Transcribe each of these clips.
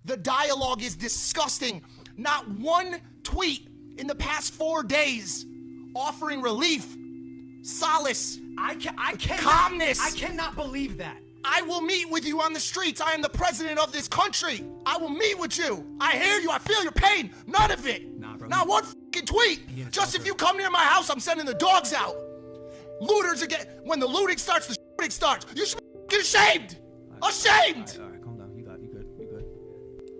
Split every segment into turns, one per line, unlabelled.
The dialogue is disgusting. Not one tweet in the past 4 days offering relief, solace, calmness.
I cannot believe that.
I will meet with you on the streets. I am the president of this country. I will meet with you. I hear you. I feel your pain. None of it.
Nah, bro.
Not one fucking tweet. Just if you come near my house, I'm sending the dogs out. Looters again. When the looting starts, the shooting starts. You should be ashamed. Ashamed.
All right, calm down. You good.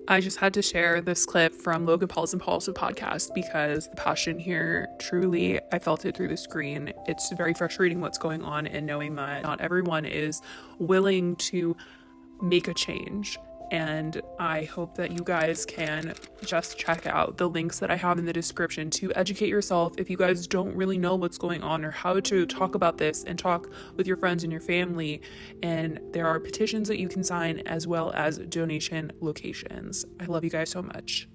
I just had to share this clip from Logan Paul's Impulsive podcast because the passion here, truly, I felt it through the screen. It's very frustrating what's going on and knowing that not everyone is willing to make a change. And I hope that you guys can just check out the links that I have in the description to educate yourself if you guys don't really know what's going on or how to talk about this and talk with your friends and your family. And there are petitions that you can sign as well as donation locations. I love you guys so much.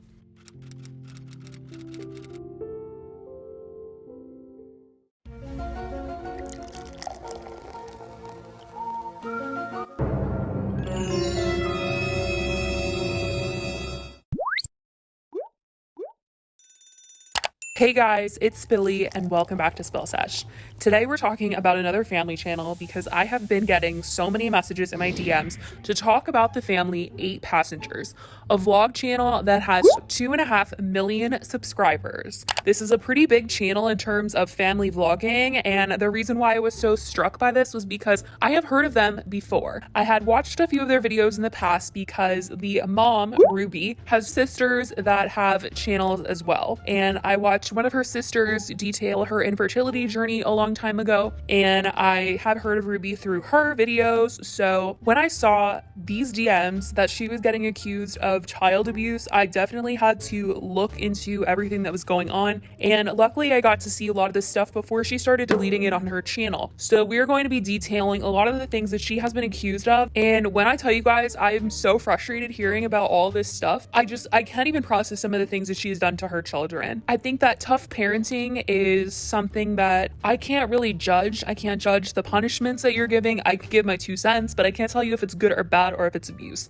Hey guys, it's Billy and welcome back to Sesh. Today we're talking about another family channel because I have been getting so many messages in my DMs to talk about the family 8 Passengers, a vlog channel that has 2.5 million subscribers. This is a pretty big channel in terms of family vlogging, and the reason why I was so struck by this was because I have heard of them before. I had watched a few of their videos in the past because the mom, Ruby, has sisters that have channels as well, and I watched one of her sisters detail her infertility journey a long time ago, and I had heard of Ruby through her videos. So when I saw these DMs that she was getting accused of child abuse, I definitely had to look into everything that was going on, and luckily I got to see a lot of this stuff before she started deleting it on her channel. So we're going to be detailing a lot of the things that she has been accused of, and when I tell you guys, I am so frustrated hearing about all this stuff. I can't even process some of the things that she has done to her children. I think that tough parenting is something that I can't really judge. I can't judge the punishments that you're giving. I could give my 2 cents, but I can't tell you if it's good or bad or if it's abuse.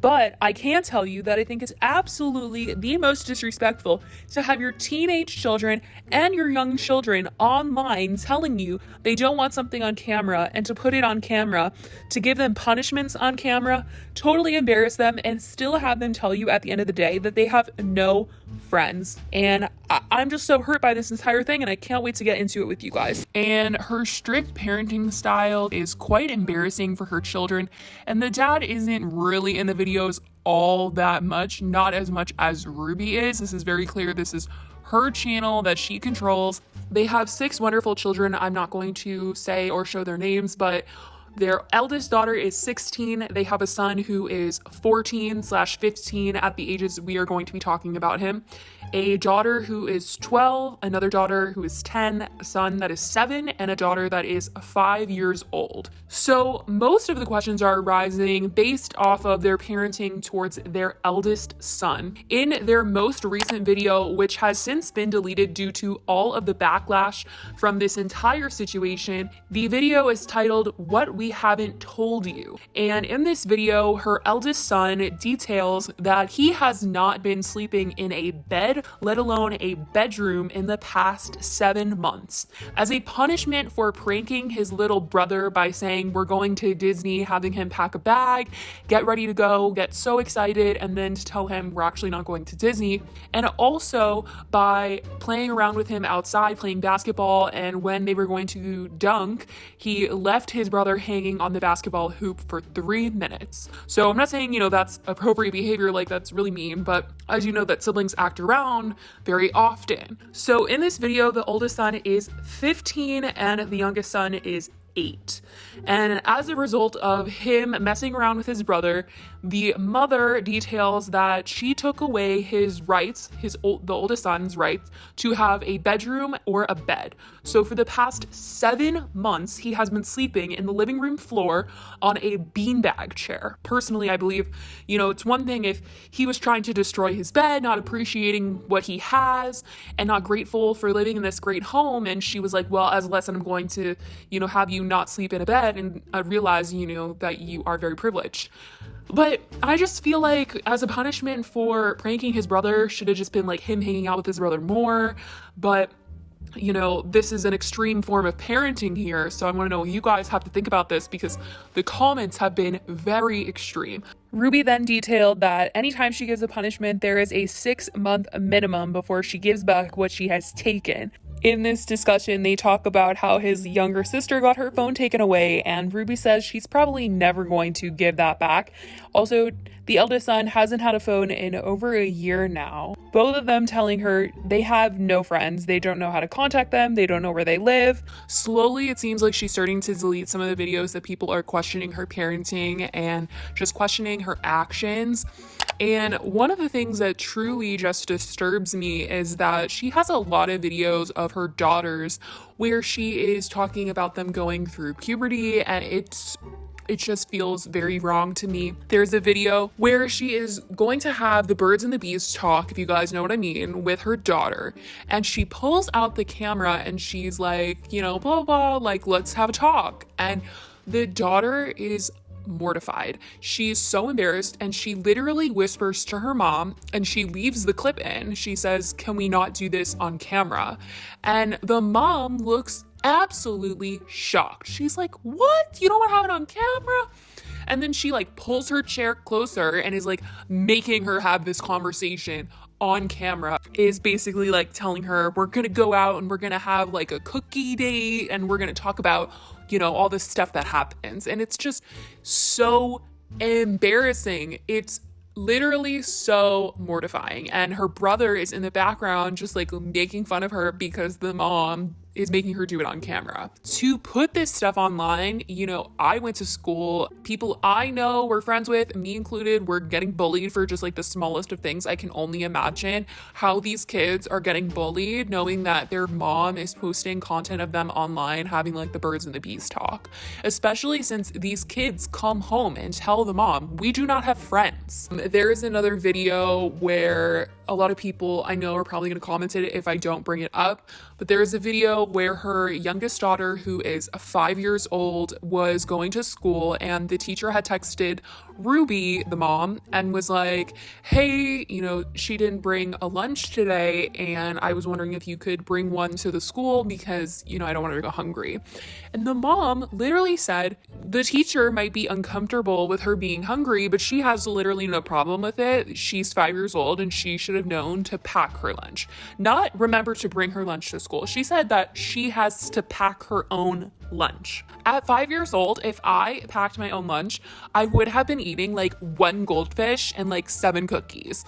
But I can tell you that I think it's absolutely the most disrespectful to have your teenage children and your young children online telling you they don't want something on camera, and to put it on camera, to give them punishments on camera, totally embarrass them, and still have them tell you at the end of the day that they have no friends. And I'm just so hurt by this entire thing, and I can't wait to get into it with you guys. And her strict parenting style is quite embarrassing for her children, and the dad isn't really in the videos all that much, not as much as Ruby is. This is very clear. This is her channel that she controls. They have 6 wonderful children. I'm not going to say or show their names, but their eldest daughter is 16. They have a son who is 14/15 at the ages we are going to be talking about him. A daughter who is 12, another daughter who is 10, a son that is 7, and a daughter that is 5 years old. So most of the questions are arising based off of their parenting towards their eldest son. In their most recent video, which has since been deleted due to all of the backlash from this entire situation, the video is titled "What We Haven't Told You." And in this video, her eldest son details that he has not been sleeping in a bed, let alone a bedroom, in the past 7 months. As a punishment for pranking his little brother by saying, "We're going to Disney," having him pack a bag, get ready to go, get so excited, and then to tell him we're actually not going to Disney. And also by playing around with him outside, playing basketball, and when they were going to dunk, he left his brother hanging on the basketball hoop for 3 minutes. So I'm not saying, that's appropriate behavior, like that's really mean, but I do know that siblings act around very often. So in this video, the oldest son is 15 and the youngest son is 8. And as a result of him messing around with his brother, the mother details that she took away his rights, the oldest son's rights, to have a bedroom or a bed. So for the past 7 months, he has been sleeping in the living room floor on a beanbag chair. Personally, I believe, it's one thing if he was trying to destroy his bed, not appreciating what he has, and not grateful for living in this great home. And she was like, well, as a lesson, I'm going to, have you not sleep in a bed and realize, that you are very privileged. But But I just feel like as a punishment for pranking his brother, should have just been like him hanging out with his brother more. But you know, this is an extreme form of parenting here, so I want to know what you guys have to think about this, because the comments have been very extreme. Ruby then detailed that anytime she gives a punishment, there is a 6-month minimum before she gives back what she has taken. In this discussion, they talk about how his younger sister got her phone taken away, and Ruby says she's probably never going to give that back. Also, the eldest son hasn't had a phone in over a year now. Both of them telling her they have no friends, they don't know how to contact them, they don't know where they live. Slowly, it seems like she's starting to delete some of the videos that people are questioning her parenting and just questioning her actions. And one of the things that truly just disturbs me is that she has a lot of videos of her daughters where she is talking about them going through puberty, and it just feels very wrong to me. There's a video where she is going to have the birds and the bees talk, if you guys know what I mean, with her daughter. And she pulls out the camera and she's like, you know, blah, blah, like, let's have a talk. And the daughter is mortified. She's so embarrassed, and she literally whispers to her mom, and she leaves the clip in. She says, "Can we not do this on camera?" And the mom looks absolutely shocked. She's like, "What? You don't want to have it on camera?" And then she like pulls her chair closer and is like making her have this conversation on camera, is basically like telling her, we're gonna go out and we're gonna have like a cookie date and we're gonna talk about, you know, all this stuff that happens. And it's just so embarrassing. It's literally so mortifying. And her brother is in the background just like making fun of her because the mom is making her do it on camera. To put this stuff online, you know, I went to school, people I know, we're friends with, me included, were getting bullied for just like the smallest of things. I can only imagine how these kids are getting bullied knowing that their mom is posting content of them online having like the birds and the bees talk, especially since these kids come home and tell the mom, we do not have friends. There is another video where a lot of people I know are probably going to comment it if I don't bring it up, but there is a video where her youngest daughter, who is 5 years old, was going to school, and the teacher had texted Ruby, the mom, and was like, hey, you know, she didn't bring a lunch today, and I was wondering if you could bring one to the school because, you know, I don't want her to go hungry. And the mom literally said the teacher might be uncomfortable with her being hungry, but she has literally no problem with it. She's 5 years old and she should have known to pack her lunch, not remember to bring her lunch to school. She said that she has to pack her own lunch. At 5 years old, if I packed my own lunch, I would have been eating like 1 goldfish and like 7 cookies,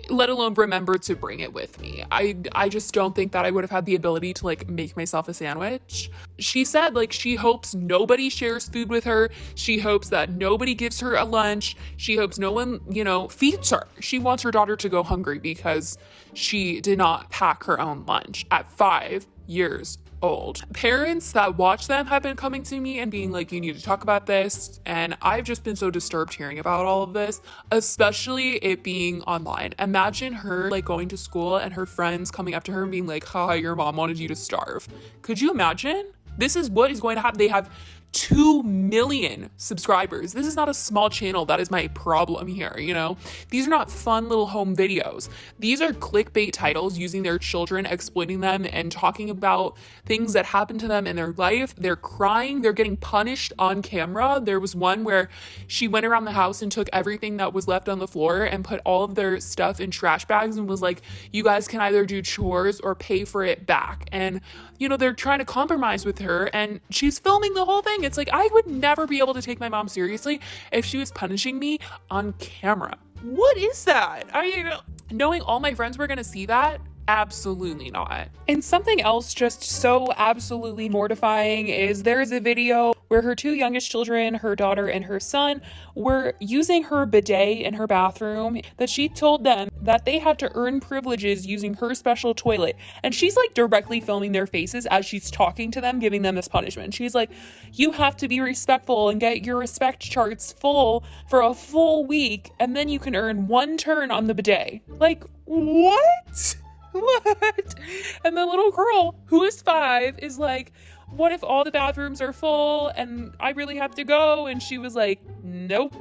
let alone remember to bring it with me. I just don't think that I would have had the ability to like make myself a sandwich. She said like she hopes nobody shares food with her. She hopes that nobody gives her a lunch. She hopes no one, you know, feeds her. She wants her daughter to go hungry because she did not pack her own lunch at 5 years old. Parents that watch them have been coming to me and being like, you need to talk about this. And I've just been so disturbed hearing about all of this, especially it being online. Imagine her like going to school and her friends coming up to her and being like, haha, your mom wanted you to starve. Could you imagine? This is what is going to happen. They have 2 million subscribers. This is not a small channel. That is my problem here, you know? These are not fun little home videos. These are clickbait titles using their children, exploiting them, and talking about things that happen to them in their life. They're crying. They're getting punished on camera. There was one where she went around the house and took everything that was left on the floor and put all of their stuff in trash bags and was like, you guys can either do chores or pay for it back. And, you know, they're trying to compromise with her, and she's filming the whole thing. It's like, I would never be able to take my mom seriously if she was punishing me on camera. What is that? Knowing all my friends were going to see that, absolutely not. And something else just so absolutely mortifying is there's a video where her 2 youngest children, her daughter and her son, were using her bidet in her bathroom, that she told them that they had to earn privileges using her special toilet. And she's like directly filming their faces as she's talking to them, giving them this punishment. She's like, you have to be respectful and get your respect charts full for a full week, and then you can earn 1 turn on the bidet. Like, what? What? And the little girl, who is 5, is like, what if all the bathrooms are full and I really have to go? And she was like, nope.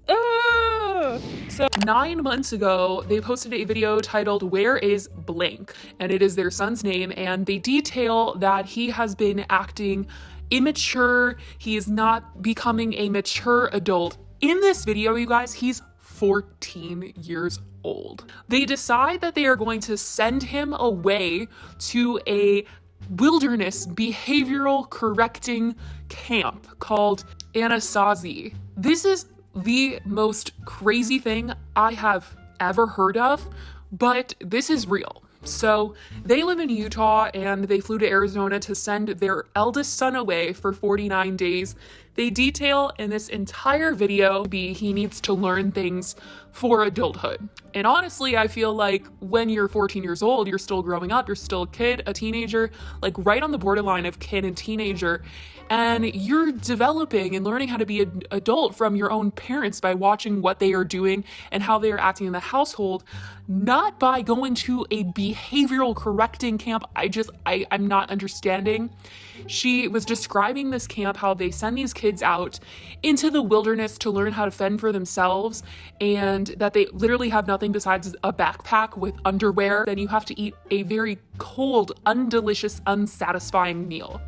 So 9 months ago, they posted a video titled "Where is Blank?" and it is their son's name, and they detail that he has been acting immature. He is not becoming a mature adult. In this video, you guys, he's 14 years old. They decide that they are going to send him away to a wilderness behavioral correcting camp called INCASE. This is the most crazy thing I have ever heard of, but this is real. So they live in Utah and they flew to Arizona to send their eldest son away for 49 days. They detail in this entire video he needs to learn things for adulthood. And honestly, I feel like when you're 14 years old, you're still growing up, you're still a kid, a teenager, like right on the borderline of kid and teenager. And you're developing and learning how to be an adult from your own parents by watching what they are doing and how they are acting in the household, not by going to a behavioral correcting camp. I'm not understanding. She was describing this camp, how they send these kids out into the wilderness to learn how to fend for themselves, and that they literally have nothing besides a backpack with underwear. Then you have to eat a very cold, undelicious, unsatisfying meal.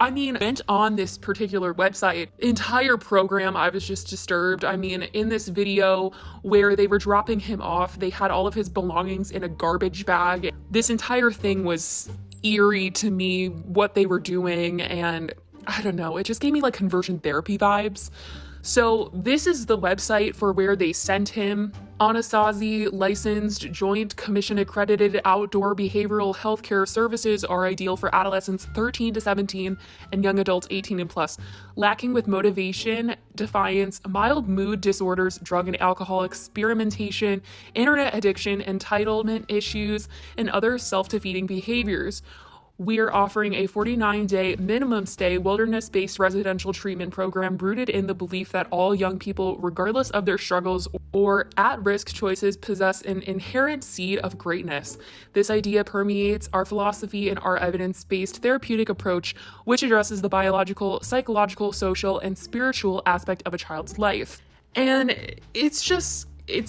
I mean, I went on this particular website, entire program, I was just disturbed. I mean, in this video where they were dropping him off, they had all of his belongings in a garbage bag. This entire thing was eerie to me, what they were doing, and I don't know, it just gave me like conversion therapy vibes. So this is the website for where they sent him. INCASE licensed, Joint Commission accredited outdoor behavioral healthcare services are ideal for adolescents 13 to 17 and young adults 18 and plus, lacking with motivation, defiance, mild mood disorders, drug and alcohol experimentation, internet addiction, entitlement issues, and other self-defeating behaviors. We are offering a 49-day minimum stay wilderness-based residential treatment program rooted in the belief that all young people, regardless of their struggles or at-risk choices, possess an inherent seed of greatness. This idea permeates our philosophy and our evidence-based therapeutic approach, which addresses the biological, psychological, social, and spiritual aspect of a child's life. And it's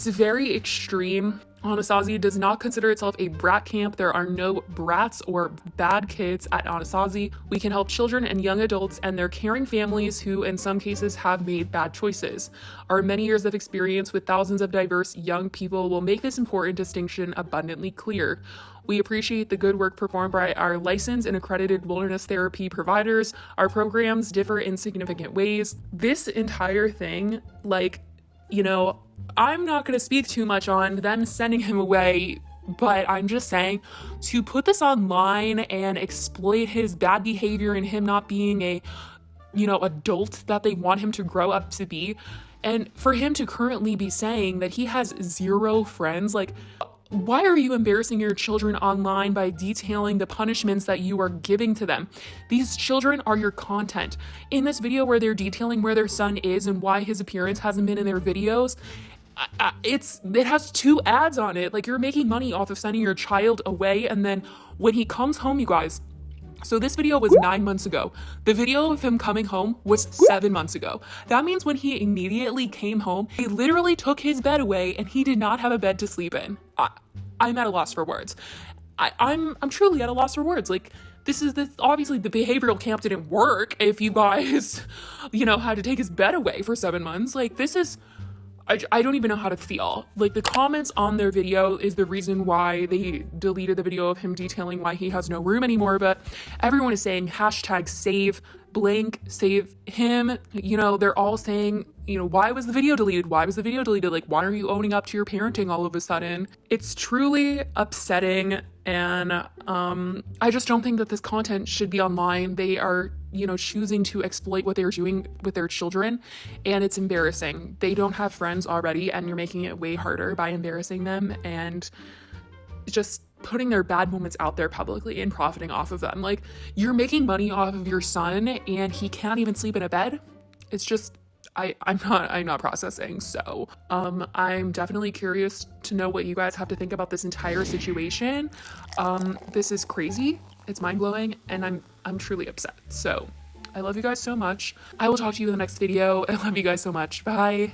very extreme. INCASE does not consider itself a brat camp. There are no brats or bad kids at INCASE. We can help children and young adults and their caring families who, in some cases, have made bad choices. Our many years of experience with thousands of diverse young people will make this important distinction abundantly clear. We appreciate the good work performed by our licensed and accredited wilderness therapy providers. Our programs differ in significant ways. This entire thing, I'm not going to speak too much on them sending him away, but I'm just saying, to put this online and exploit his bad behavior and him not being a, adult that they want him to grow up to be, and for him to currently be saying that he has 0 friends, why are you embarrassing your children online by detailing the punishments that you are giving to them? These children are your content. In this video where they're detailing where their son is and why his appearance hasn't been in their videos, it has 2 ads on it. You're making money off of sending your child away, and then when he comes home, you guys, so this video was 9 months ago. The video of him coming home was 7 months ago. That means when he immediately came home, he literally took his bed away and he did not have a bed to sleep in. I'm at a loss for words. I'm truly at a loss for words. Obviously the behavioral camp didn't work if you guys, had to take his bed away for 7 months. I don't even know how to feel. The comments on their video is the reason why they deleted the video of him detailing why he has no room anymore, but everyone is saying #save blank, save him. They're all saying, why was the video deleted? Why was the video deleted? Why are you owning up to your parenting all of a sudden? It's truly upsetting, and I just don't think that this content should be online. They are, choosing to exploit what they're doing with their children, and it's embarrassing. They don't have friends already, and you're making it way harder by embarrassing them and just putting their bad moments out there publicly and profiting off of them. You're making money off of your son and he can't even sleep in a bed. It's just, I'm not processing. So I'm definitely curious to know what you guys have to think about this entire situation. This is crazy, it's mind-blowing, and I'm truly upset. So I love you guys so much. I will talk to you in the next video. I love you guys so much. Bye.